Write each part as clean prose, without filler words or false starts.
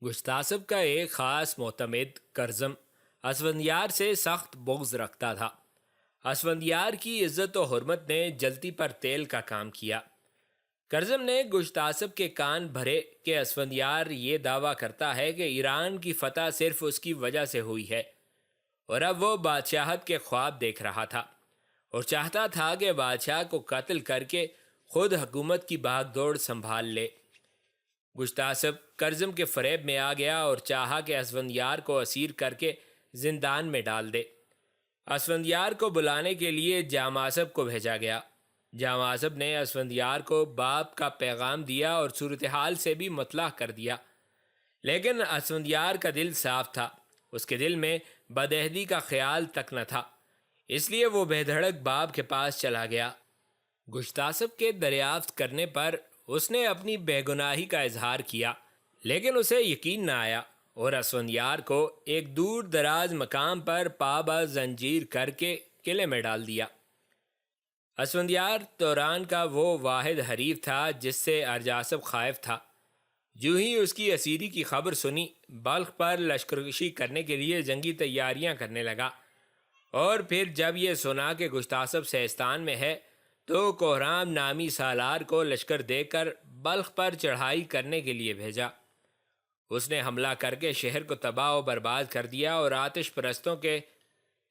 گشتاسب کا ایک خاص معتمد کرزم اسفندیار سے سخت بغض رکھتا تھا۔ اسفندیار کی عزت و حرمت نے جلتی پر تیل کا کام کیا۔ کرزم نے گشتاسب کے کان بھرے کہ اسفندیار یہ دعویٰ کرتا ہے کہ ایران کی فتح صرف اس کی وجہ سے ہوئی ہے، اور اب وہ بادشاہت کے خواب دیکھ رہا تھا اور چاہتا تھا کہ بادشاہ کو قتل کر کے خود حکومت کی بھاگ دوڑ سنبھال لے۔ گشتاسب کرزم کے فریب میں آ گیا اور چاہا کہ اسفندیار کو اسیر کر کے زندان میں ڈال دے۔ اسفندیار کو بلانے کے لیے جاماسب کو بھیجا گیا۔ جاماسب نے اسفندیار کو باپ کا پیغام دیا اور صورتحال سے بھی مطلع کر دیا، لیکن اسفندیار کا دل صاف تھا، اس کے دل میں بدعہدی کا خیال تک نہ تھا، اس لیے وہ بے دھڑک باپ کے پاس چلا گیا۔ گشتاسب کے دریافت کرنے پر اس نے اپنی بے گناہی کا اظہار کیا، لیکن اسے یقین نہ آیا اور اسفندیار کو ایک دور دراز مقام پر پابند زنجیر کر کے قلعے میں ڈال دیا۔ اسفندیار توران کا وہ واحد حریف تھا جس سے ارجاسب خائف تھا۔ جو ہی اس کی اسیری کی خبر سنی، بلخ پر لشکرکشی کرنے کے لیے جنگی تیاریاں کرنے لگا، اور پھر جب یہ سنا کہ گشتاسب سیستان میں ہے تو کوہرام نامی سالار کو لشکر دے کر بلخ پر چڑھائی کرنے کے لیے بھیجا۔ اس نے حملہ کر کے شہر کو تباہ و برباد کر دیا اور آتش پرستوں کے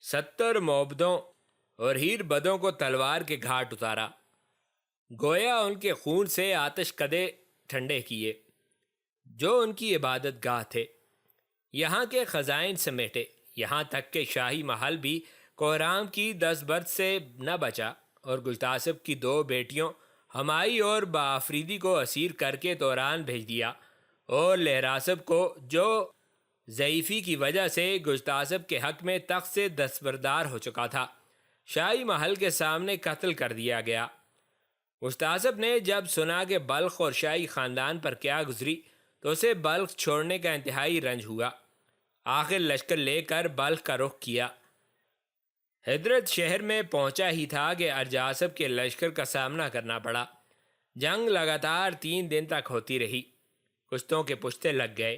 70 موبدوں اور ہیر بدوں کو تلوار کے گھاٹ اتارا، گویا ان کے خون سے آتش کدے ٹھنڈے کیے جو ان کی عبادت گاہ تھے۔ یہاں کے خزائن سمیٹے، یہاں تک کہ شاہی محل بھی کوہرام کی دستبرد سے نہ بچا، اور گشتاسب کی 2 بیٹیوں ہمائی اور بآفریدی کو اسیر کر کے توران بھیج دیا، اور لہراسب کو جو ضعیفی کی وجہ سے گشتاسب کے حق میں تخت سے دستبردار ہو چکا تھا، شاہی محل کے سامنے قتل کر دیا گیا۔ گشتاسب نے جب سنا کہ بلخ اور شاہی خاندان پر کیا گزری تو اسے بلخ چھوڑنے کا انتہائی رنج ہوا۔ آخر لشکر لے کر بلخ کا رخ کیا۔ حضرت شہر میں پہنچا ہی تھا کہ ارجاسب کے لشکر کا سامنا کرنا پڑا۔ جنگ لگاتار 3 دن تک ہوتی رہی، کشتوں کے پشتے لگ گئے،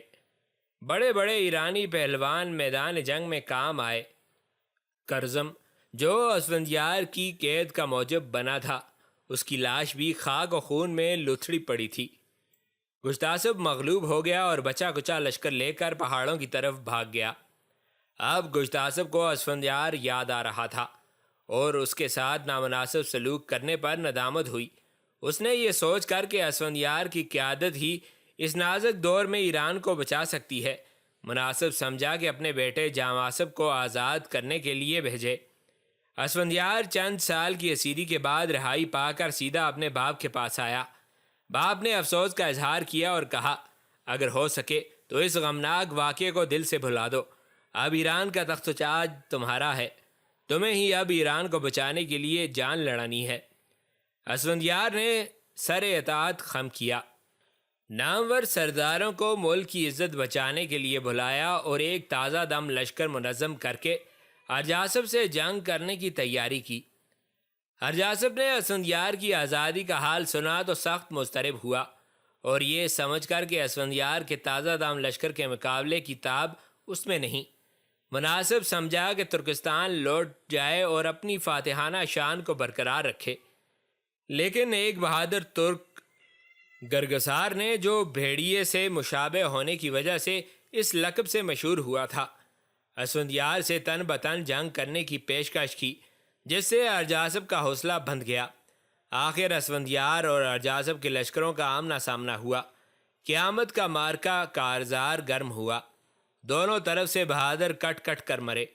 بڑے بڑے ایرانی پہلوان میدان جنگ میں کام آئے۔ کرزم جو اسفندیار کی قید کا موجب بنا تھا، اس کی لاش بھی خاک و خون میں لتھڑی پڑی تھی۔ گشتاسب مغلوب ہو گیا اور بچا کچا لشکر لے کر پہاڑوں کی طرف بھاگ گیا۔ اب گشتاسب کو اسفندیار یاد آ رہا تھا اور اس کے ساتھ نامناسب سلوک کرنے پر ندامت ہوئی۔ اس نے یہ سوچ کر کہ اسفندیار کی قیادت ہی اس نازک دور میں ایران کو بچا سکتی ہے، مناسب سمجھا کہ اپنے بیٹے جاماسب کو آزاد کرنے کے لیے بھیجے۔ اسفندیار چند سال کی اسیری کے بعد رہائی پا کر سیدھا اپنے باپ کے پاس آیا۔ باپ نے افسوس کا اظہار کیا اور کہا، اگر ہو سکے تو اس غمناک واقعے کو دل سے بھلا دو۔ اب ایران کا تخت و تاج تمہارا ہے، تمہیں ہی اب ایران کو بچانے کے لیے جان لڑانی ہے۔ اسفندیار نے سر اطاعت خم کیا، نامور سرداروں کو ملک کی عزت بچانے کے لیے بلایا اور ایک تازہ دم لشکر منظم کر کے ارجاسب سے جنگ کرنے کی تیاری کی۔ ارجاسب نے اسفندیار کی آزادی کا حال سنا تو سخت مضطرب ہوا، اور یہ سمجھ کر کہ اسفندیار کے تازہ دم لشکر کے مقابلے کی تاب اس میں نہیں، مناسب سمجھا کہ ترکستان لوٹ جائے اور اپنی فاتحانہ شان کو برقرار رکھے۔ لیکن ایک بہادر ترک گرگسار نے، جو بھیڑیے سے مشابہ ہونے کی وجہ سے اس لقب سے مشہور ہوا تھا، اسفندیار سے تن بتن جنگ کرنے کی پیشکش کی، جس سے ارجاسب کا حوصلہ بندھ گیا۔ آخر اسفندیار اور ارجاسب کے لشکروں کا آمنا سامنا ہوا۔ قیامت کا مارکا کارزار گرم ہوا، دونوں طرف سے بہادر کٹ کٹ کر مرے۔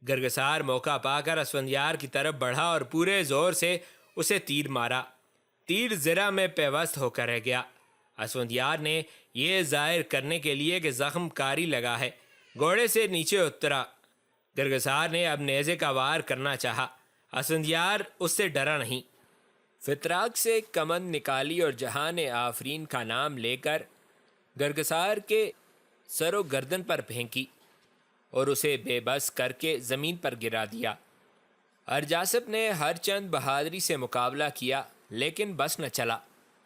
گرگسار موقع پا کر اسفندیار کی طرف بڑھا اور پورے زور سے اسے تیر مارا۔ تیر زرہ میں پیوست ہو کر رہ گیا۔ اسفندیار نے یہ ظاہر کرنے کے لیے کہ زخم کاری لگا ہے، گھوڑے سے نیچے اترا۔ گرگسار نے اب نیزے کا وار کرنا چاہا، اسفندیار اس سے ڈرا نہیں۔ فتراک سے کمند نکالی اور جہان آفرین کا نام لے کر گرگسار کے سر و گردن پر پھینکی اور اسے بے بس کر کے زمین پر گرا دیا۔ ارجاسب نے ہر چند بہادری سے مقابلہ کیا، لیکن بس نہ چلا۔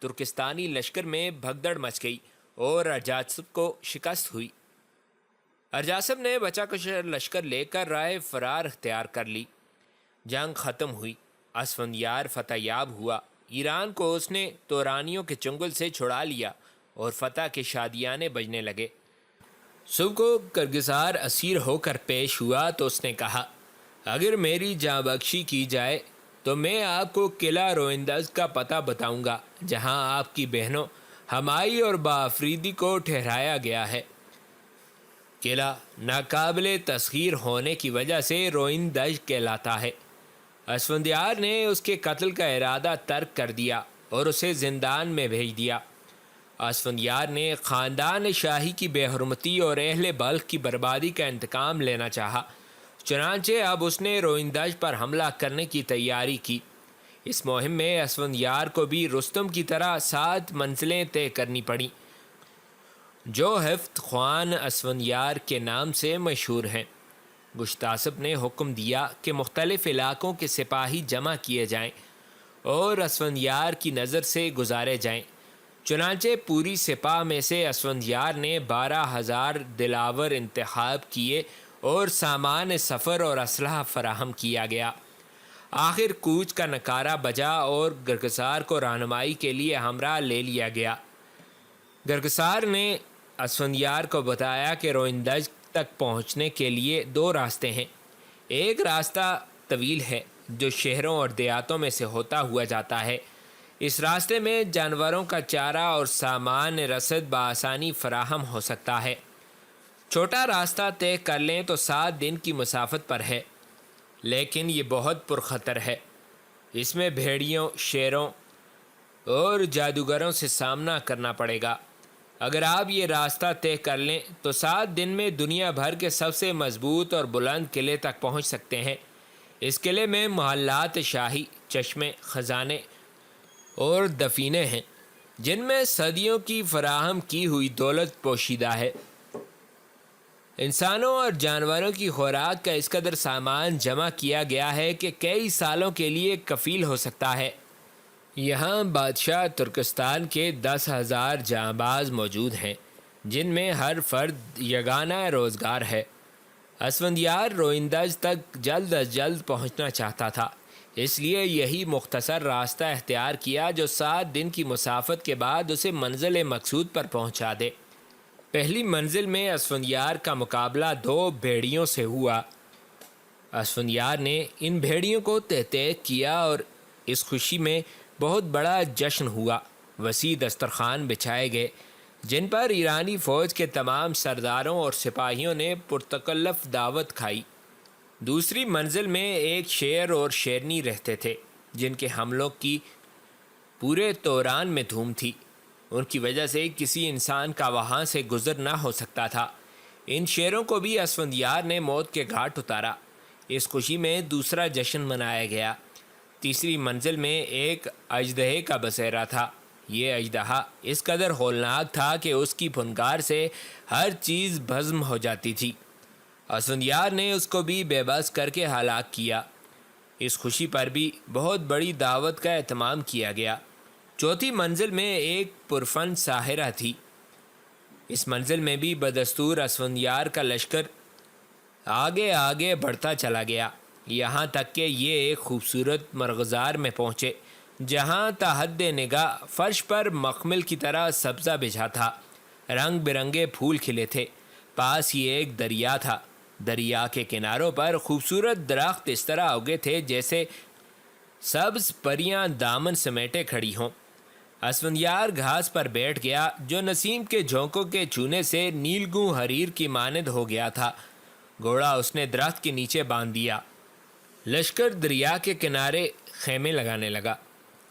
ترکستانی لشکر میں بھگدڑ مچ گئی اور ارجاسب کو شکست ہوئی۔ ارجاسب نے بچا کشر لشکر لے کر راہ فرار اختیار کر لی۔ جنگ ختم ہوئی، اسفندیار فتح یاب ہوا۔ ایران کو اس نے تورانیوں کے چنگل سے چھڑا لیا اور فتح کے شادیانے بجنے لگے۔ صبح کو کرگزار اسیر ہو کر پیش ہوا تو اس نے کہا، اگر میری جاں بخشی کی جائے تو میں آپ کو قلعہ روئندز کا پتہ بتاؤں گا، جہاں آپ کی بہنوں ہمائی اور بافریدی کو ٹھہرایا گیا ہے۔ قلعہ ناقابل تسخیر ہونے کی وجہ سے روئندج کہلاتا ہے۔ اسفندیار نے اس کے قتل کا ارادہ ترک کر دیا اور اسے زندان میں بھیج دیا۔ اسفندیار نے خاندان شاہی کی بے حرمتی اور اہل بلخ کی بربادی کا انتقام لینا چاہا، چنانچہ اب اس نے روئندج پر حملہ کرنے کی تیاری کی۔ اس مہم میں اسفندیار کو بھی رستم کی طرح 7 منزلیں طے کرنی پڑیں، جو ہفت خوان اسفندیار کے نام سے مشہور ہیں۔ گشتاسب نے حکم دیا کہ مختلف علاقوں کے سپاہی جمع کیے جائیں اور اسفندیار کی نظر سے گزارے جائیں۔ چنانچہ پوری سپاہ میں سے اسفندیار نے 12,000 دلاور انتخاب کیے اور سامان سفر اور اسلحہ فراہم کیا گیا۔ آخر کوچ کا نکارہ بجا اور گرگسار کو رہنمائی کے لیے ہمراہ لے لیا گیا۔ گرگسار نے اسفندیار کو بتایا کہ روئندج تک پہنچنے کے لیے 2 راستے ہیں۔ ایک راستہ طویل ہے جو شہروں اور دیہاتوں میں سے ہوتا ہوا جاتا ہے۔ اس راستے میں جانوروں کا چارہ اور سامان رسد بآسانی فراہم ہو سکتا ہے۔ چھوٹا راستہ طے کر لیں تو 7 دن کی مسافت پر ہے، لیکن یہ بہت پرخطر ہے۔ اس میں بھیڑیوں، شیروں اور جادوگروں سے سامنا کرنا پڑے گا۔ اگر آپ یہ راستہ طے کر لیں تو 7 دن میں دنیا بھر کے سب سے مضبوط اور بلند قلعے تک پہنچ سکتے ہیں۔ اس قلعے میں محلات شاہی، چشمے، خزانے اور دفینے ہیں، جن میں صدیوں کی فراہم کی ہوئی دولت پوشیدہ ہے۔ انسانوں اور جانوروں کی خوراک کا اس قدر سامان جمع کیا گیا ہے کہ کئی سالوں کے لیے کفیل ہو سکتا ہے۔ یہاں بادشاہ ترکستان کے 10,000 جانباز موجود ہیں، جن میں ہر فرد یگانہ روزگار ہے۔ اسفندیار روئندج تک جلد از جلد پہنچنا چاہتا تھا، اس لیے یہی مختصر راستہ اختیار کیا جو 7 دن کی مسافت کے بعد اسے منزل مقصود پر پہنچا دے۔ پہلی منزل میں اسفندیار کا مقابلہ 2 بھیڑیوں سے ہوا۔ اسفندیار نے ان بھیڑیوں کو تحقیق کیا اور اس خوشی میں بہت بڑا جشن ہوا۔ وسیع دسترخوان بچھائے گئے جن پر ایرانی فوج کے تمام سرداروں اور سپاہیوں نے پرتکلف دعوت کھائی۔ دوسری منزل میں ایک شیر اور شیرنی رہتے تھے جن کے حملوں کی پورے توران میں دھوم تھی۔ ان کی وجہ سے کسی انسان کا وہاں سے گزر نہ ہو سکتا تھا۔ ان شیروں کو بھی اسفندیار نے موت کے گھاٹ اتارا۔ اس خوشی میں دوسرا جشن منایا گیا۔ تیسری منزل میں ایک اژدہے کا بسیرا تھا۔ یہ اژدہا اس قدر ہولناک تھا کہ اس کی پھنکار سے ہر چیز بھسم ہو جاتی تھی۔ اسفندیار نے اس کو بھی بے بس کر کے ہلاک کیا۔ اس خوشی پر بھی بہت بڑی دعوت کا اہتمام کیا گیا۔ چوتھی منزل میں ایک پرفن ساحرہ تھی۔ اس منزل میں بھی بدستور اسفندیار کا لشکر آگے آگے بڑھتا چلا گیا، یہاں تک کہ یہ ایک خوبصورت مرغزار میں پہنچے جہاں تا حد نگاہ فرش پر مخمل کی طرح سبزہ بچھا تھا۔ رنگ برنگے پھول کھلے تھے۔ پاس ہی ایک دریا تھا۔ دریا کے کناروں پر خوبصورت درخت اس طرح اگے تھے جیسے سبز پریاں دامن سمیٹے کھڑی ہوں۔ اسفندیار گھاس پر بیٹھ گیا جو نسیم کے جھونکوں کے چھونے سے نیلگوں حریر کی مانند ہو گیا تھا۔ گھوڑا اس نے درخت کے نیچے باندھ دیا۔ لشکر دریا کے کنارے خیمے لگانے لگا۔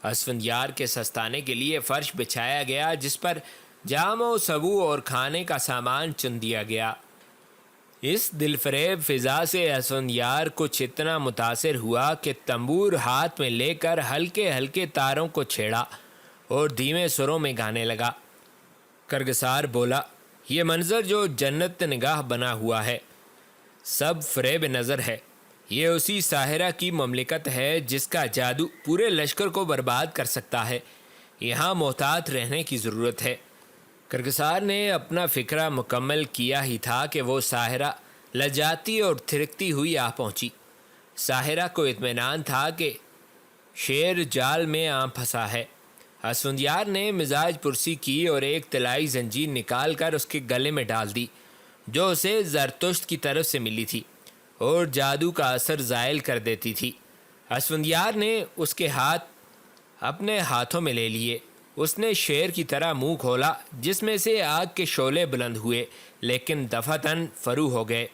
اسفندیار کے سستانے کے لیے فرش بچھایا گیا جس پر جام و سبو اور کھانے کا سامان چن دیا گیا۔ اس دل فریب فضا سے اسفندیار کچھ اتنا متاثر ہوا کہ تنبور ہاتھ میں لے کر ہلکے ہلکے تاروں کو چھیڑا اور دھیمے سروں میں گانے لگا۔ کرگسار بولا، یہ منظر جو جنت نگاہ بنا ہوا ہے سب فریب نظر ہے۔ یہ اسی ساحرہ کی مملکت ہے جس کا جادو پورے لشکر کو برباد کر سکتا ہے۔ یہاں محتاط رہنے کی ضرورت ہے۔ کرگسار نے اپنا فکرہ مکمل کیا ہی تھا کہ وہ ساحرہ لجاتی اور تھرکتی ہوئی آ پہنچی۔ ساحرہ کو اطمینان تھا کہ شیر جال میں آ پھنسا ہے۔ اسفندیار نے مزاج پرسی کی اور ایک طلائی زنجیر نکال کر اس کے گلے میں ڈال دی، جو اسے زرتشت کی طرف سے ملی تھی اور جادو کا اثر زائل کر دیتی تھی۔ اسفندیار نے اس کے ہاتھ اپنے ہاتھوں میں لے لیے۔ اس نے شیر کی طرح منہ کھولا جس میں سے آگ کے شعلے بلند ہوئے، لیکن دفعتاً فرو ہو گئے۔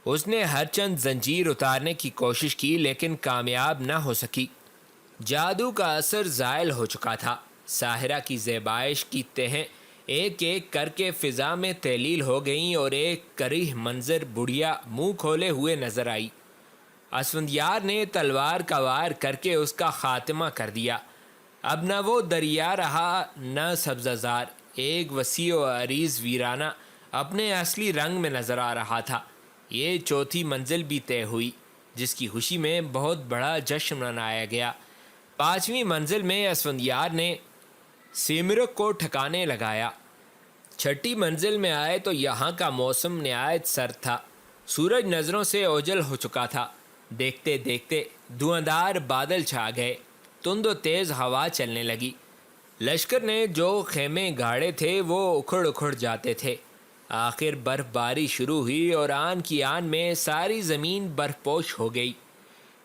اس نے ہر چند زنجیر اتارنے کی کوشش کی لیکن کامیاب نہ ہو سکی۔ جادو کا اثر زائل ہو چکا تھا۔ ساحرہ کی زیبائش کی تہیں ایک ایک کر کے فضا میں تحلیل ہو گئیں اور ایک کریہ منظر بڑھیا منہ کھولے ہوئے نظر آئی۔ اسفندیار نے تلوار کا وار کر کے اس کا خاتمہ کر دیا۔ اب نہ وہ دریا رہا نہ سبزہ زار، ایک وسیع و عریض ویرانہ اپنے اصلی رنگ میں نظر آ رہا تھا۔ یہ چوتھی منزل بھی طے ہوئی، جس کی خوشی میں بہت بڑا جشن منایا گیا۔ پانچویں منزل میں اسفندیار نے سیمرغ کو ٹھکانے لگایا۔ چھٹی منزل میں آئے تو یہاں کا موسم نہایت سرد تھا۔ سورج نظروں سے اوجھل ہو چکا تھا۔ دیکھتے دیکھتے دھواں بادل چھا گئے، تند و تیز ہوا چلنے لگی۔ لشکر نے جو خیمے گاڑے تھے وہ اکھڑ اکھڑ جاتے تھے۔ آخر برف باری شروع ہوئی اور آن کی آن میں ساری زمین برف پوش ہو گئی۔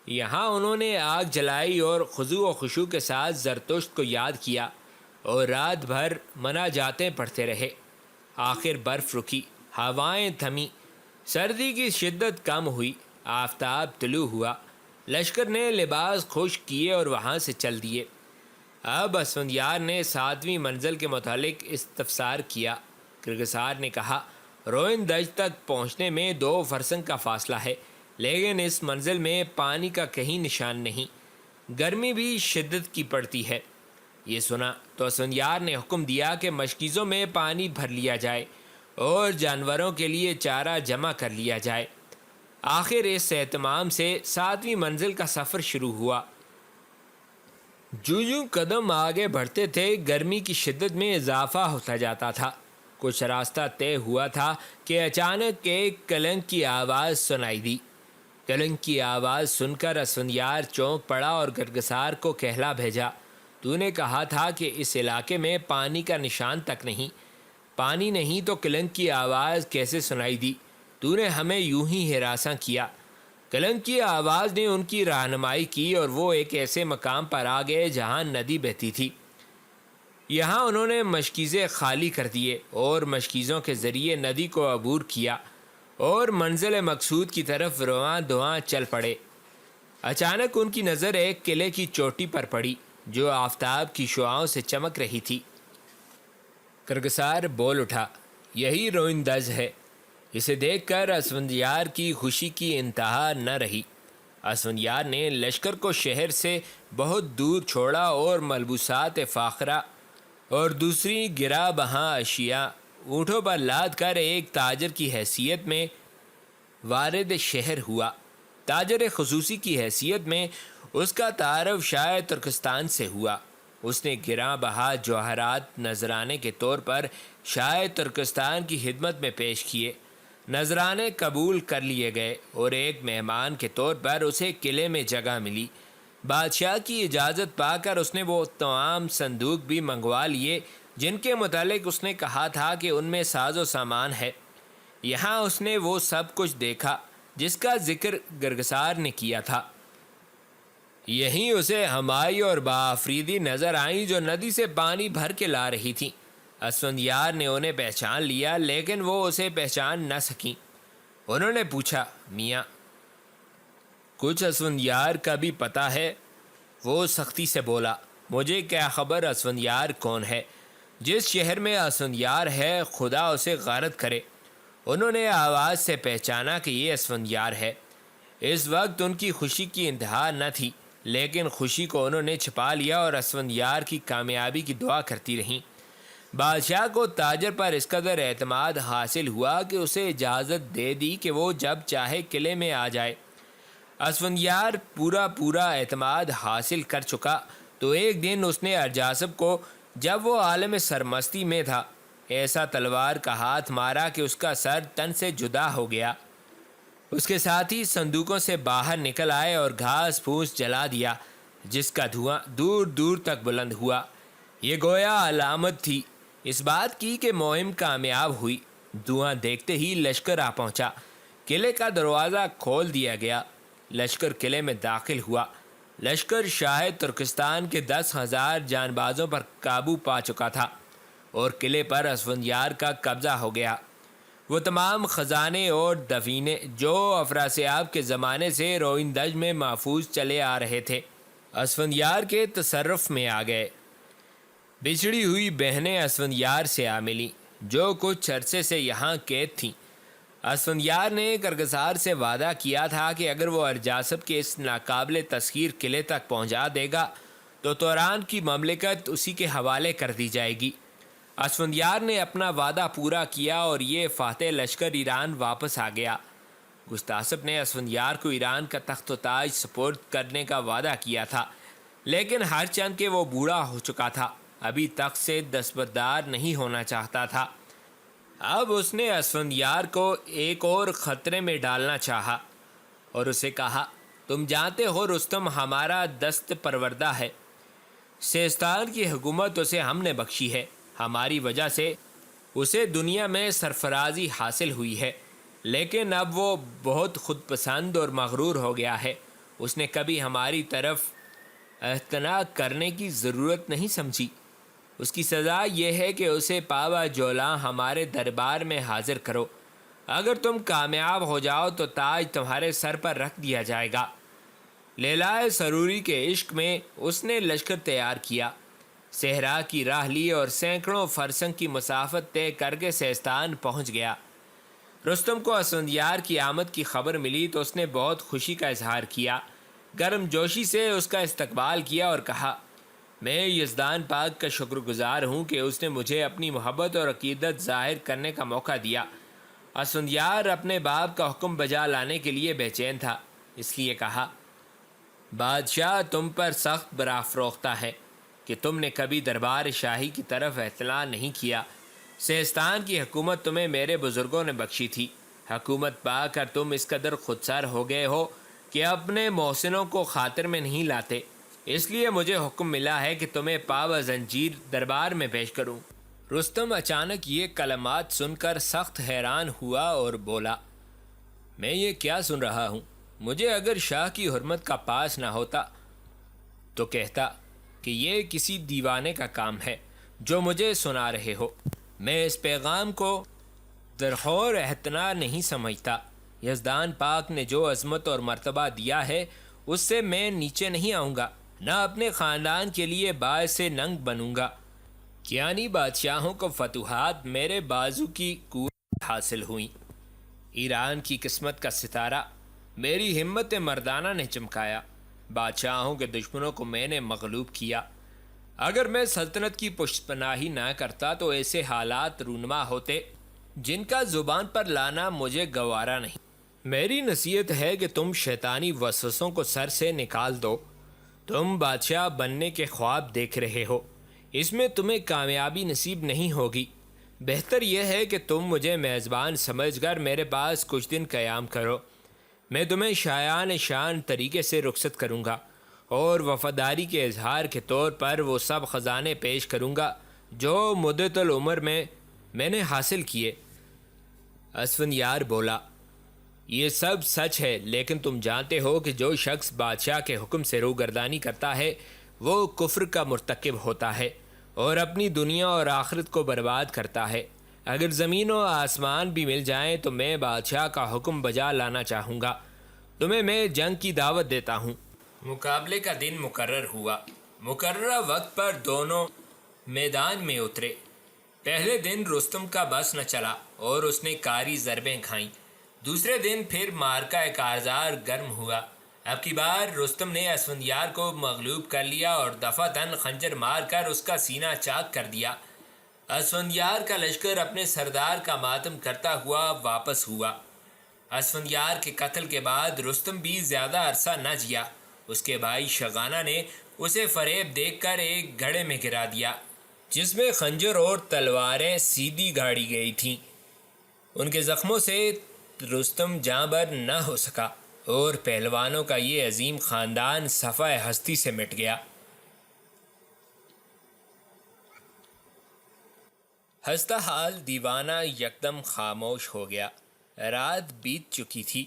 یہاں انہوں نے آگ جلائی اور خضوع و خشوع کے ساتھ زرتشت کو یاد کیا اور رات بھر مناجاتیں پڑھتے رہے۔ آخر برف رکی، ہوائیں تھمیں، سردی کی شدت کم ہوئی، آفتاب طلوع ہوا۔ لشکر نے لباس خشک کیے اور وہاں سے چل دیے۔ اب اسفندیار نے ساتویں منزل کے متعلق استفسار کیا۔ کرگسار نے کہا، روئن دج تک پہنچنے میں 2 فرسنگ کا فاصلہ ہے، لیکن اس منزل میں پانی کا کہیں نشان نہیں، گرمی بھی شدت کی پڑتی ہے۔ یہ سنا تو اسفندیار نے حکم دیا کہ مشکیزوں میں پانی بھر لیا جائے اور جانوروں کے لیے چارہ جمع کر لیا جائے۔ آخر اس اہتمام سے 7ویں منزل کا سفر شروع ہوا۔ جو قدم آگے بڑھتے تھے گرمی کی شدت میں اضافہ ہوتا جاتا تھا۔ کچھ راستہ طے ہوا تھا کہ اچانک ایک کلنک کی آواز سنائی دی۔ کلنک کی آواز سن کر اسفندیار چونک پڑا اور کرگسار کو کہلا بھیجا، تو نے کہا تھا کہ اس علاقے میں پانی کا نشان تک نہیں۔ پانی نہیں تو کلنک کی آواز کیسے سنائی دی؟ تو نے ہمیں یوں ہی ہراساں کیا۔ کلنک کی آواز نے ان کی رہنمائی کی اور وہ ایک ایسے مقام پر آ گئے جہاں ندی بہتی تھی۔ یہاں انہوں نے مشکیزیں خالی کر دیے اور مشکیزوں کے ذریعے ندی کو عبور کیا اور منزل مقصود کی طرف رواں دواں چل پڑے۔ اچانک ان کی نظر ایک قلعے کی چوٹی پر پڑی جو آفتاب کی شعاؤں سے چمک رہی تھی۔ کرگسار بول اٹھا، یہی روئن دج ہے۔ اسے دیکھ کر اسفندیار کی خوشی کی انتہا نہ رہی۔ اسفندیار نے لشکر کو شہر سے بہت دور چھوڑا اور ملبوسات فاخرہ اور دوسری گرا بہاں اشیاء اونٹوں پر لاد کر ایک تاجر کی حیثیت میں وارد شہر ہوا۔ تاجر خصوصی کی حیثیت میں اس کا تعارف شاہ ترکستان سے ہوا۔ اس نے گراں بہا جوہرات نذرانے کے طور پر شاہ ترکستان کی خدمت میں پیش کیے۔ نذرانے قبول کر لیے گئے اور ایک مہمان کے طور پر اسے قلعے میں جگہ ملی۔ بادشاہ کی اجازت پا کر اس نے وہ تمام صندوق بھی منگوا لیے جن کے متعلق اس نے کہا تھا کہ ان میں ساز و سامان ہے۔ یہاں اس نے وہ سب کچھ دیکھا جس کا ذکر کرگسار نے کیا تھا۔ یہیں اسے ہمائی اور بآفریدی نظر آئیں جو ندی سے پانی بھر کے لا رہی تھیں۔ اسفندیار نے انہیں پہچان لیا لیکن وہ اسے پہچان نہ سکیں۔ انہوں نے پوچھا، میاں کچھ اسفندیار کا بھی پتہ ہے؟ وہ سختی سے بولا، مجھے کیا خبر اسفندیار کون ہے؟ جس شہر میں اسفندیار ہے خدا اسے غارت کرے۔ انہوں نے آواز سے پہچانا کہ یہ اسفندیار ہے۔ اس وقت ان کی خوشی کی انتہا نہ تھی، لیکن خوشی کو انہوں نے چھپا لیا اور اسفندیار کی کامیابی کی دعا کرتی رہیں۔ بادشاہ کو تاجر پر اس قدر اعتماد حاصل ہوا کہ اسے اجازت دے دی کہ وہ جب چاہے قلعے میں آ جائے۔ اسفندیار پورا اعتماد حاصل کر چکا تو ایک دن اس نے ارجاسب کو، جب وہ عالم سرمستی میں تھا، ایسا تلوار کا ہاتھ مارا کہ اس کا سر تن سے جدا ہو گیا۔ اس کے ساتھ ہی صندوقوں سے باہر نکل آئے اور گھاس پھوس جلا دیا، جس کا دھواں دور دور تک بلند ہوا۔ یہ گویا علامت تھی اس بات کی کہ مہم کامیاب ہوئی۔ دھواں دیکھتے ہی لشکر آ پہنچا۔ قلعے کا دروازہ کھول دیا گیا۔ لشکر قلعے میں داخل ہوا۔ لشکر شاہ ترکستان کے 10,000 جان بازوں پر قابو پا چکا تھا اور قلعے پر اسفندیار کا قبضہ ہو گیا۔ وہ تمام خزانے اور دفینے جو افراسیاب کے زمانے سے روئندج میں محفوظ چلے آ رہے تھے، اسفندیار کے تصرف میں آ گئے۔ بچھڑی ہوئی بہنیں اسفندیار سے آ ملیں، جو کچھ عرصے سے یہاں قید تھیں۔ اسفندیار نے کرگسار سے وعدہ کیا تھا کہ اگر وہ ارجاسب کے اس ناقابل تسخیر قلعے تک پہنچا دے گا تو توران کی مملکت اسی کے حوالے کر دی جائے گی۔ اسفندیار نے اپنا وعدہ پورا کیا اور یہ فاتح لشکر ایران واپس آ گیا۔ گستاسب نے اسفندیار کو ایران کا تخت و تاج سپرد کرنے کا وعدہ کیا تھا، لیکن ہر چند کہ وہ بوڑھا ہو چکا تھا، ابھی تخت سے دستبردار نہیں ہونا چاہتا تھا۔ اب اس نے اسفندیار کو ایک اور خطرے میں ڈالنا چاہا اور اسے کہا، تم جانتے ہو رستم ہمارا دست پروردہ ہے۔ سیستان کی حکومت اسے ہم نے بخشی ہے، ہماری وجہ سے اسے دنیا میں سرفرازی حاصل ہوئی ہے، لیکن اب وہ بہت خود پسند اور مغرور ہو گیا ہے۔ اس نے کبھی ہماری طرف اعتنا کرنے کی ضرورت نہیں سمجھی۔ اس کی سزا یہ ہے کہ اسے پاوا جولاں ہمارے دربار میں حاضر کرو۔ اگر تم کامیاب ہو جاؤ تو تاج تمہارے سر پر رکھ دیا جائے گا۔ لیلائے سروری کے عشق میں اس نے لشکر تیار کیا، صحرا کی راہ لی اور سینکڑوں فرسنگ کی مسافت طے کر کے سیستان پہنچ گیا۔ رستم کو اسفندیار کی آمد کی خبر ملی تو اس نے بہت خوشی کا اظہار کیا، گرم جوشی سے اس کا استقبال کیا اور کہا، میں یزدان پاک کا شکر گزار ہوں کہ اس نے مجھے اپنی محبت اور عقیدت ظاہر کرنے کا موقع دیا۔ اسفندیار اپنے باپ کا حکم بجا لانے کے لیے بے چین تھا، اس لیے کہا، بادشاہ تم پر سخت برافروختہ ہے کہ تم نے کبھی دربار شاہی کی طرف اطلاع نہیں کیا۔ سیستان کی حکومت تمہیں میرے بزرگوں نے بخشی تھی۔ حکومت پا کر تم اس قدر خودسر ہو گئے ہو کہ اپنے محسنوں کو خاطر میں نہیں لاتے، اس لیے مجھے حکم ملا ہے کہ تمہیں پاو زنجیر دربار میں پیش کروں۔ رستم اچانک یہ کلمات سن کر سخت حیران ہوا اور بولا، میں یہ کیا سن رہا ہوں؟ مجھے اگر شاہ کی حرمت کا پاس نہ ہوتا تو کہتا کہ یہ کسی دیوانے کا کام ہے جو مجھے سنا رہے ہو۔ میں اس پیغام کو درخور احتنا نہیں سمجھتا۔ یزدان پاک نے جو عظمت اور مرتبہ دیا ہے اس سے میں نیچے نہیں آؤں گا، نہ اپنے خاندان کے لیے باعث ننگ بنوں گا۔ کیانی بادشاہوں کو فتوحات میرے بازو کی قوت حاصل ہوئیں۔ ایران کی قسمت کا ستارہ میری ہمت مردانہ نے چمکایا۔ بادشاہوں کے دشمنوں کو میں نے مغلوب کیا۔ اگر میں سلطنت کی پشت پناہی نہ کرتا تو ایسے حالات رونما ہوتے جن کا زبان پر لانا مجھے گوارا نہیں۔ میری نصیحت ہے کہ تم شیطانی وسوسوں کو سر سے نکال دو۔ تم بادشاہ بننے کے خواب دیکھ رہے ہو، اس میں تمہیں کامیابی نصیب نہیں ہوگی۔ بہتر یہ ہے کہ تم مجھے میزبان سمجھ کر میرے پاس کچھ دن قیام کرو۔ میں تمہیں شایان شان طریقے سے رخصت کروں گا اور وفاداری کے اظہار کے طور پر وہ سب خزانے پیش کروں گا جو مدت العمر میں نے حاصل کیے۔ اسفندیار بولا، یہ سب سچ ہے، لیکن تم جانتے ہو کہ جو شخص بادشاہ کے حکم سے روگردانی کرتا ہے وہ کفر کا مرتکب ہوتا ہے اور اپنی دنیا اور آخرت کو برباد کرتا ہے۔ اگر زمین و آسمان بھی مل جائیں تو میں بادشاہ کا حکم بجا لانا چاہوں گا۔ تمہیں میں جنگ کی دعوت دیتا ہوں۔ مقابلے کا دن مقرر ہوا۔ مقررہ وقت پر دونوں میدان میں اترے۔ پہلے دن رستم کا بس نہ چلا اور اس نے کاری ضربیں کھائیں۔ دوسرے دن پھر مارکہ کارزار گرم ہوا۔ اب کی بار رستم نے اسفندیار کو مغلوب کر لیا اور دفعتاً خنجر مار کر اس کا سینہ چاک کر دیا۔ اسفندیار کا لشکر اپنے سردار کا ماتم کرتا ہوا واپس ہوا۔ اسفندیار کے قتل کے بعد رستم بھی زیادہ عرصہ نہ جیا۔ اس کے بھائی شغانہ نے اسے فریب دیکھ کر ایک گڑھے میں گرا دیا۔ جس میں خنجر اور تلواریں سیدھی گاڑی گئی تھیں۔ ان کے زخموں سے رستم جاں بر نہ ہو سکا اور پہلوانوں کا یہ عظیم خاندان صفحۂ ہستی سے مٹ گیا۔ ہنستا حال دیوانہ یکدم خاموش ہو گیا۔ رات بیت چکی تھی۔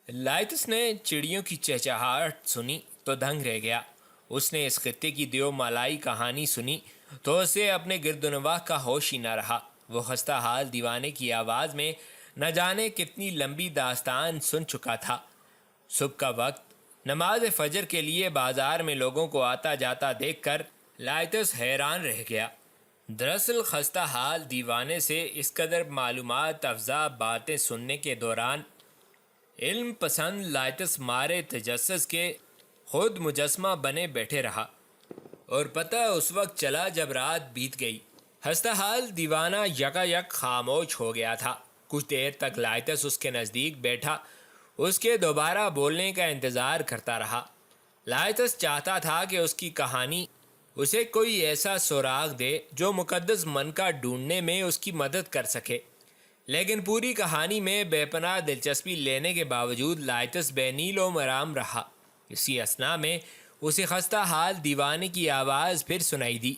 لائتس نے چڑیوں کی چہچہاہٹ سنی تو دنگ رہ گیا۔ اس نے اس خطے کی دیو مالائی کہانی سنی تو اسے اپنے گرد و نواح کا ہوش ہی نہ رہا۔ وہ خستہ حال دیوانے کی آواز میں نہ جانے کتنی لمبی داستان سن چکا تھا۔ صبح کا وقت، نماز فجر کے لیے بازار میں لوگوں کو آتا جاتا دیکھ کر لائتس حیران رہ گیا۔ دراصل خستہ حال دیوانے سے اس قدر معلومات افزا باتیں سننے کے دوران علم پسند لائتس مارے تجسس کے خود مجسمہ بنے بیٹھے رہا، اور پتہ اس وقت چلا جب رات بیت گئی۔ خستہ حال دیوانہ یکا خاموش ہو گیا تھا۔ کچھ دیر تک لائتس اس کے نزدیک بیٹھا اس کے دوبارہ بولنے کا انتظار کرتا رہا۔ لائتس چاہتا تھا کہ اس کی کہانی اسے کوئی ایسا سراغ دے جو مقدس من کا ڈھونڈنے میں اس کی مدد کر سکے، لیکن پوری کہانی میں بے پناہ دلچسپی لینے کے باوجود لائتس بے نیل و مرام رہا۔ اسی اثنا میں اسے خستہ حال دیوانے کی آواز پھر سنائی دی۔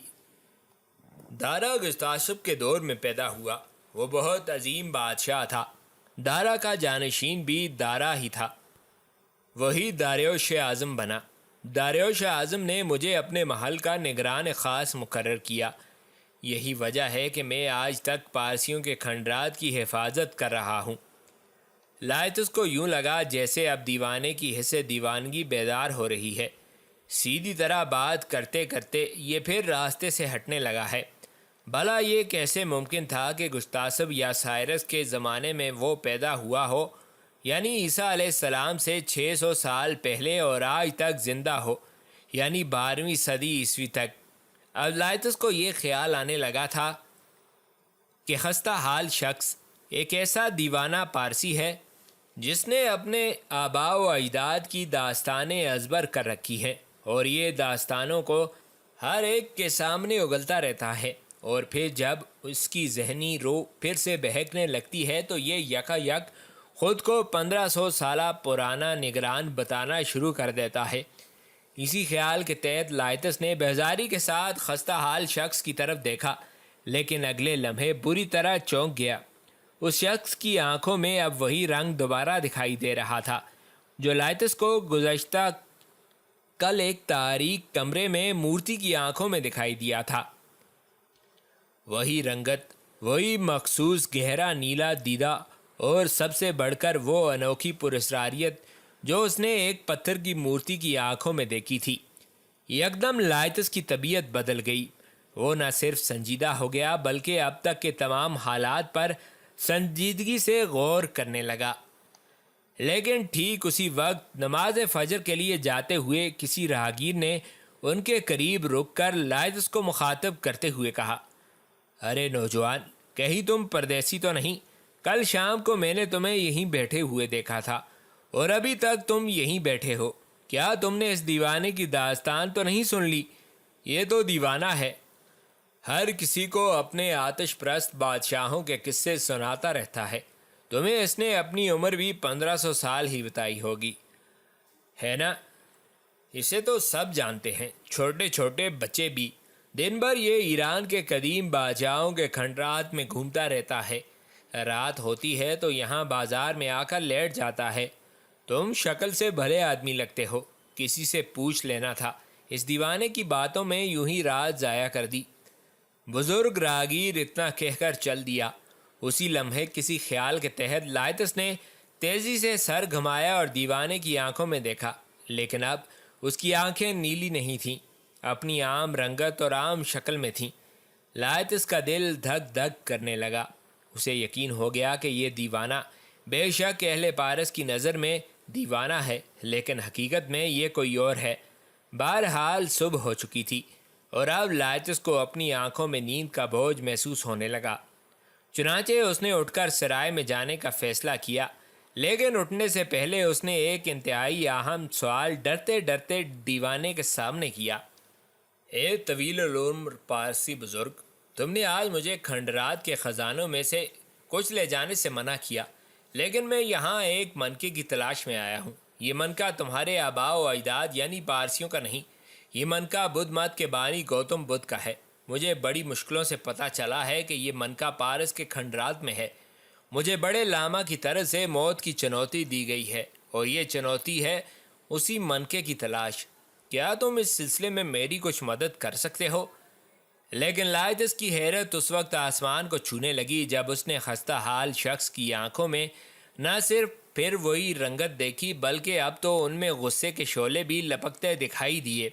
دارا گستاخب کے دور میں پیدا ہوا۔ وہ بہت عظیم بادشاہ تھا۔ دارا کا جانشین بھی دارا ہی تھا۔ وہی داریوش اعظم بنا۔ داریوش اعظم نے مجھے اپنے محل کا نگران خاص مقرر کیا۔ یہی وجہ ہے کہ میں آج تک پارسیوں کے کھنڈرات کی حفاظت کر رہا ہوں۔ لائتس کو یوں لگا جیسے اب دیوانے کی حصے دیوانگی بیدار ہو رہی ہے۔ سیدھی طرح بات کرتے کرتے یہ پھر راستے سے ہٹنے لگا ہے۔ بھلا یہ کیسے ممکن تھا کہ گستاخب یا سائرس کے زمانے میں وہ پیدا ہوا ہو، یعنی عیسیٰ علیہ السلام سے 600 سال پہلے، اور آج تک زندہ ہو، یعنی 12ویں صدی عیسوی تک۔ اب لائتس کو یہ خیال آنے لگا تھا کہ خستہ حال شخص ایک ایسا دیوانہ پارسی ہے جس نے اپنے آباء و اجداد کی داستانیں ازبر کر رکھی ہیں، اور یہ داستانوں کو ہر ایک کے سامنے اگلتا رہتا ہے، اور پھر جب اس کی ذہنی روح پھر سے بہکنے لگتی ہے تو یہ یک خود کو 1500 سالہ پرانا نگران بتانا شروع کر دیتا ہے۔ اسی خیال کے تحت لائتس نے بیزاری کے ساتھ خستہ حال شخص کی طرف دیکھا، لیکن اگلے لمحے بری طرح چونک گیا۔ اس شخص کی آنکھوں میں اب وہی رنگ دوبارہ دکھائی دے رہا تھا جو لائتس کو گزشتہ کل ایک تاریک کمرے میں مورتی کی آنکھوں میں دکھائی دیا تھا۔ وہی رنگت، وہی مخصوص گہرا نیلا دیدہ، اور سب سے بڑھ کر وہ انوکھی پراسراریت جو اس نے ایک پتھر کی مورتی کی آنکھوں میں دیکھی تھی۔ یکدم لائتس کی طبیعت بدل گئی۔ وہ نہ صرف سنجیدہ ہو گیا بلکہ اب تک کے تمام حالات پر سنجیدگی سے غور کرنے لگا۔ لیکن ٹھیک اسی وقت نماز فجر کے لیے جاتے ہوئے کسی راہگیر نے ان کے قریب رک کر لائتس کو مخاطب کرتے ہوئے کہا، ارے نوجوان، کہیں تم پردیسی تو نہیں؟ کل شام کو میں نے تمہیں یہیں بیٹھے ہوئے دیکھا تھا، اور ابھی تک تم یہیں بیٹھے ہو۔ کیا تم نے اس دیوانے کی داستان تو نہیں سن لی؟ یہ تو دیوانہ ہے، ہر کسی کو اپنے آتش پرست بادشاہوں کے قصے سناتا رہتا ہے۔ تمہیں اس نے اپنی عمر بھی 1500 سال ہی بتائی ہوگی، ہے نا؟ اسے تو سب جانتے ہیں، چھوٹے چھوٹے بچے بھی۔ دن بھر یہ ایران کے قدیم بادشاہوں کے کھنڈرات میں گھومتا رہتا ہے، رات ہوتی ہے تو یہاں بازار میں آ کر لیٹ جاتا ہے۔ تم شکل سے بھلے آدمی لگتے ہو، کسی سے پوچھ لینا تھا۔ اس دیوانے کی باتوں میں یوں ہی رات ضائع کر دی۔ بزرگ راگیر اتنا کہہ کر چل دیا۔ اسی لمحے کسی خیال کے تحت لائتس نے تیزی سے سر گھمایا اور دیوانے کی آنکھوں میں دیکھا، لیکن اب اس کی آنکھیں نیلی نہیں تھیں، اپنی عام رنگت اور عام شکل میں تھیں۔ لائتس کا دل دھک دھک کرنے لگا۔ اسے یقین ہو گیا کہ یہ دیوانہ بے شک اہل پارس کی نظر میں دیوانہ ہے، لیکن حقیقت میں یہ کوئی اور ہے۔ بہرحال صبح ہو چکی تھی، اور اب لائتس کو اپنی آنکھوں میں نیند کا بوجھ محسوس ہونے لگا۔ چنانچہ اس نے اٹھ کر سرائے میں جانے کا فیصلہ کیا، لیکن اٹھنے سے پہلے اس نے ایک انتہائی اہم سوال ڈرتے ڈرتے دیوانے کے سامنے کیا۔ اے طویل العمر پارسی بزرگ، تم نے آج مجھے کھنڈرات کے خزانوں میں سے کچھ لے جانے سے منع کیا، لیکن میں یہاں ایک منکے کی تلاش میں آیا ہوں۔ یہ منکا تمہارے آباء و اجداد یعنی پارسیوں کا نہیں، یہ منکا بدھ مت کے بانی گوتم بدھ کا ہے۔ مجھے بڑی مشکلوں سے پتہ چلا ہے کہ یہ منکا پارس کے کھنڈرات میں ہے۔ مجھے بڑے لاما کی طرف سے موت کی چنوتی دی گئی ہے، اور یہ چنوتی ہے اسی منکے کی تلاش۔ کیا تم اس سلسلے میں میری کچھ مدد کر سکتے ہو؟ لیکن لائتس کی حیرت اس وقت آسمان کو چھونے لگی جب اس نے خستہ حال شخص کی آنکھوں میں نہ صرف پھر وہی رنگت دیکھی، بلکہ اب تو ان میں غصے کے شعلے بھی لپکتے دکھائی دیے۔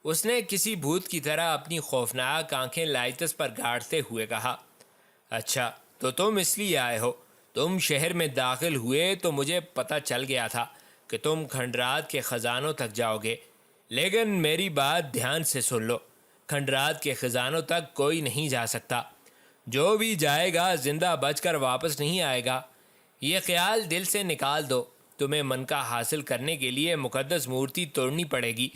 اس نے کسی بھوت کی طرح اپنی خوفناک آنکھیں لائتس پر گاڑتے ہوئے کہا، اچھا تو تم اس لیے آئے ہو۔ تم شہر میں داخل ہوئے تو مجھے پتہ چل گیا تھا کہ تم کھنڈرات کے خزانوں تک جاؤ گے، لیکن میری بات دھیان سے سن لو۔ کھنڈرات کے خزانوں تک کوئی نہیں جا سکتا، جو بھی جائے گا زندہ بچ کر واپس نہیں آئے گا۔ یہ خیال دل سے نکال دو۔ تمہیں منکا حاصل کرنے کے لیے مقدس مورتی توڑنی پڑے گی،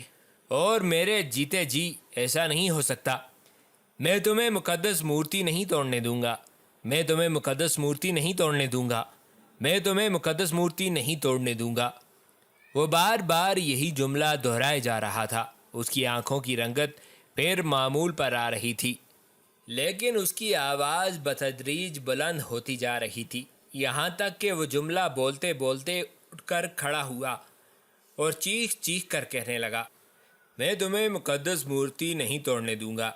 اور میرے جیتے جی ایسا نہیں ہو سکتا۔ میں تمہیں مقدس مورتی نہیں توڑنے دوں گا، میں تمہیں مقدس مورتی نہیں توڑنے دوں گا، میں تمہیں مقدس مورتی نہیں توڑنے دوں گا۔ وہ بار بار یہی جملہ دہرائے جا رہا تھا۔ اس کی آنکھوں کی رنگت پھر معمول پر آ رہی تھی، لیکن اس کی آواز بتدریج بلند ہوتی جا رہی تھی، یہاں تک کہ وہ جملہ بولتے بولتے اٹھ کر کھڑا ہوا اور چیخ چیخ کر کہنے لگا، میں تمہیں مقدس مورتی نہیں توڑنے دوں گا۔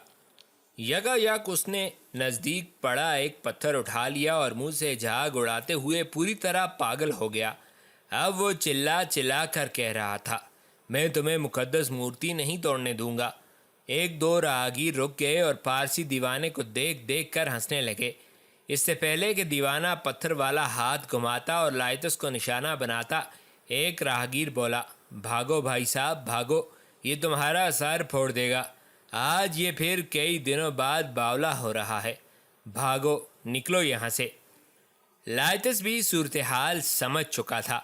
یکا یک اس نے نزدیک پڑا ایک پتھر اٹھا لیا اور منہ سے جھاگ اڑاتے ہوئے پوری طرح پاگل ہو گیا۔ اب وہ چلا چلا کر کہہ رہا تھا، میں تمہیں مقدس مورتی نہیں توڑنے دوں گا۔ ایک دو راہگیر رک گئے اور پارسی دیوانے کو دیکھ دیکھ کر ہنسنے لگے۔ اس سے پہلے کہ دیوانہ پتھر والا ہاتھ گھماتا اور لائتس کو نشانہ بناتا، ایک راہگیر بولا، بھاگو بھائی صاحب بھاگو، یہ تمہارا سر پھوڑ دے گا۔ آج یہ پھر کئی دنوں بعد باولا ہو رہا ہے، بھاگو نکلو یہاں سے۔ لائتس بھی صورتحال سمجھ چکا تھا۔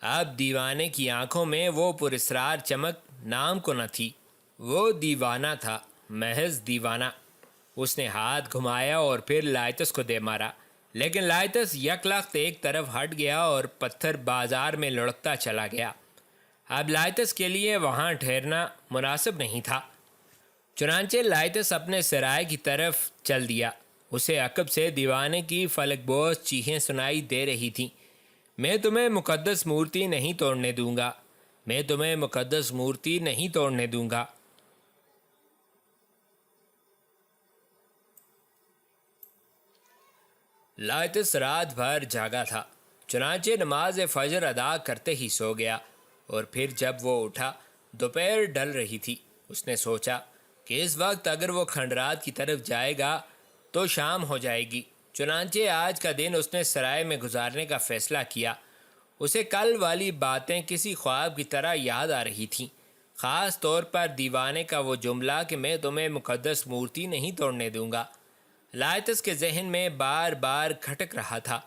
اب دیوانے کی آنکھوں میں وہ پراسرار چمک نام کو نہ تھی۔ وہ دیوانہ تھا، محض دیوانہ۔ اس نے ہاتھ گھمایا اور پھر لائتس کو دے مارا، لیکن لائتس یک لخت ایک طرف ہٹ گیا اور پتھر بازار میں لڑکتا چلا گیا۔ اب لائتس کے لیے وہاں ٹھہرنا مناسب نہیں تھا، چنانچہ لائتس اپنے سرائے کی طرف چل دیا۔ اسے عقب سے دیوانے کی فلک بوز چیخیں سنائی دے رہی تھیں، میں تمہیں مقدس مورتی نہیں توڑنے دوں گا، میں تمہیں مقدس مورتی نہیں توڑنے دوں گا۔ لائتس رات بھر جاگا تھا، چنانچہ نماز فجر ادا کرتے ہی سو گیا، اور پھر جب وہ اٹھا دوپہر ڈل رہی تھی۔ اس نے سوچا کہ اس وقت اگر وہ کھنڈرات کی طرف جائے گا تو شام ہو جائے گی، چنانچہ آج کا دن اس نے سرائے میں گزارنے کا فیصلہ کیا۔ اسے کل والی باتیں کسی خواب کی طرح یاد آ رہی تھیں، خاص طور پر دیوانے کا وہ جملہ کہ میں تمہیں مقدس مورتی نہیں توڑنے دوں گا۔ لائتس کے ذہن میں بار بار کھٹک رہا تھا۔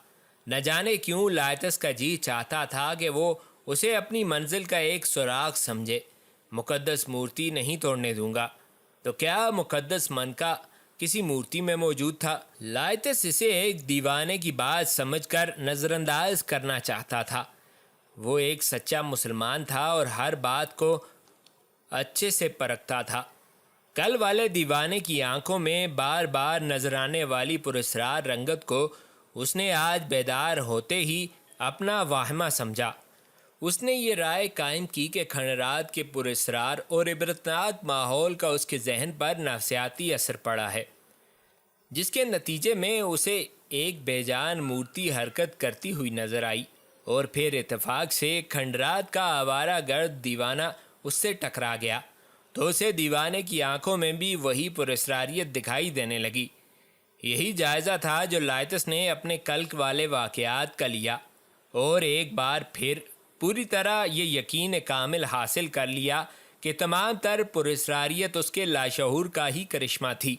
نہ جانے کیوں لائتس کا جی چاہتا تھا کہ وہ اسے اپنی منزل کا ایک سراغ سمجھے۔ مقدس مورتی نہیں توڑنے دوں گا، تو کیا مقدس منکا کسی مورتی میں موجود تھا؟ لائتس اسے ایک دیوانے کی بات سمجھ کر نظر انداز کرنا چاہتا تھا۔ وہ ایک سچا مسلمان تھا اور ہر بات کو اچھے سے پرکھتا تھا۔ کل والے دیوانے کی آنکھوں میں بار بار نظر آنے والی پراسرار رنگت کو اس نے آج بیدار ہوتے ہی اپنا واہمہ سمجھا۔ اس نے یہ رائے قائم کی کہ کھنڈرات کے پراسرار اور عبرتناک ماحول کا اس کے ذہن پر نفسیاتی اثر پڑا ہے، جس کے نتیجے میں اسے ایک بے جان مورتی حرکت کرتی ہوئی نظر آئی، اور پھر اتفاق سے کھنڈرات کا آوارہ گرد دیوانہ اس سے ٹکرا گیا تو اسے دیوانے کی آنکھوں میں بھی وہی پراسراریت دکھائی دینے لگی۔ یہی جائزہ تھا جو لائتس نے اپنے کل والے واقعات کا لیا، اور ایک بار پھر پوری طرح یہ یقین کامل حاصل کر لیا کہ تمام تر پراسراریت اس کے لاشعور کا ہی کرشمہ تھی۔